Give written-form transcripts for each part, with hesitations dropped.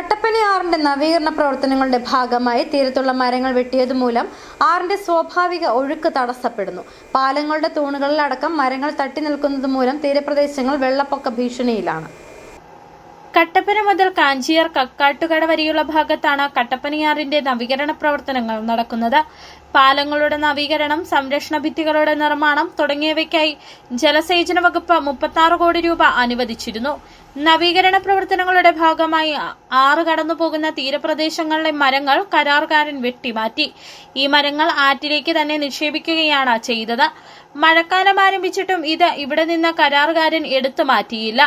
കട്ടപ്പന ആറിന്റെ നവീകരണ പ്രവർത്തനങ്ങളുടെ ഭാഗമായി തീരത്തുള്ള മരങ്ങൾ വെട്ടിയതുമൂലം ആറിന്റെ സ്വാഭാവിക ഒഴുക്ക് തടസ്സപ്പെടുന്നു. പാലങ്ങളുടെ തൂണുകളിലടക്കം മരങ്ങൾ തട്ടി നിൽക്കുന്നത് മൂലം തീരപ്രദേശങ്ങൾ വെള്ളപ്പൊക്ക ഭീഷണിയിലാണ്. കട്ടപ്പന മുതൽ കാഞ്ചിയാർ കക്കാട്ടുകട വരെയുള്ള ഭാഗത്താണ് കട്ടപ്പനയാറിന്റെ നവീകരണ പ്രവർത്തനങ്ങൾ നടക്കുന്നത്. പാലങ്ങളുടെ നവീകരണം, സംരക്ഷണ ഭിത്തികളുടെ നിർമ്മാണം തുടങ്ങിയവയ്ക്കായി ജലസേചന വകുപ്പ് 36 കോടി രൂപ അനുവദിച്ചിരുന്നു. നവീകരണ പ്രവർത്തനങ്ങളുടെ ഭാഗമായി ആറ് കടന്നുപോകുന്ന തീരപ്രദേശങ്ങളിലെ മരങ്ങൾ കരാറുകാരൻ വെട്ടിമാറ്റി. ഈ മരങ്ങൾ ആറ്റിലേക്ക് തന്നെ നിക്ഷേപിക്കുകയാണ് ചെയ്തത്. മഴക്കാലം ആരംഭിച്ചിട്ടും ഇത് ഇവിടെ നിന്ന് കരാറുകാരൻ എടുത്തു മാറ്റിയില്ല.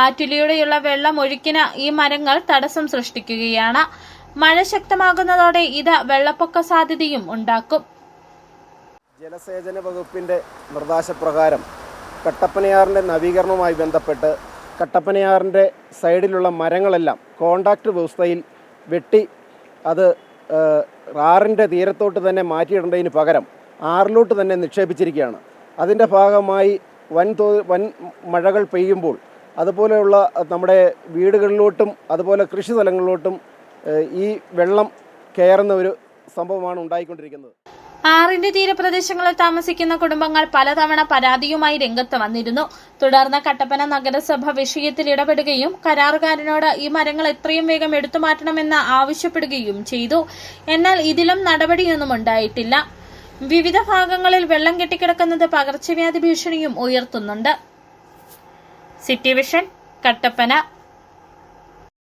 ആറ്റിലൂടെയുള്ള വെള്ളം ഒഴുക്കിന് ഈ മരങ്ങൾ തടസ്സം സൃഷ്ടിക്കുകയാണ്. മഴ ശക്തമാകുന്നതോടെ ഇത് വെള്ളപ്പൊക്ക സാധ്യതയും ഉണ്ടാക്കും. ജലസേചന വകുപ്പിന്റെ നിർദ്ദേശപ്രകാരം കട്ടപ്പനയാറിന്റെ നവീകരണവുമായി ബന്ധപ്പെട്ട് കട്ടപ്പനയാറിന്റെ സൈഡിലുള്ള മരങ്ങളെല്ലാം കോണ്ടാക്ട് വ്യവസ്ഥയിൽ വെട്ടി അത് ആറിന്റെ തീരത്തോട്ട് തന്നെ മാറ്റിയിടേണ്ടതിന് പകരം ആറിലോട്ട് തന്നെ നിക്ഷേപിച്ചിരിക്കുകയാണ്. അതിൻ്റെ ഭാഗമായി വൻ മഴകൾ പെയ്യുമ്പോൾ അതുപോലെയുള്ള നമ്മുടെ വീടുകളിലോട്ടും അതുപോലെ കൃഷി സ്ഥലങ്ങളിലോട്ടും ഈ വെള്ളം കയറുന്ന ഒരു സംഭവമാണ് ഉണ്ടായിക്കൊണ്ടിരിക്കുന്നത്. ആറിന്റെ തീരപ്രദേശങ്ങളിൽ താമസിക്കുന്ന കുടുംബങ്ങൾ പലതവണ പരാതിയുമായി രംഗത്ത് വന്നിരുന്നു. തുടർന്ന് കട്ടപ്പന നഗരസഭ വിഷയത്തിൽ ഇടപെടുകയും കരാറുകാരനോട് ഈ മരങ്ങൾ എത്രയും വേഗം എടുത്തുമാറ്റണമെന്ന് ആവശ്യപ്പെടുകയും ചെയ്തു. എന്നാൽ ഇതിലും നടപടിയൊന്നും ഉണ്ടായിട്ടില്ല. വിവിധ ഭാഗങ്ങളിൽ വെള്ളം കെട്ടിക്കിടക്കുന്നത് പകർച്ചവ്യാധി ഭീഷണിയും ഉയർത്തുന്നുണ്ട്. City vision, Kattappana.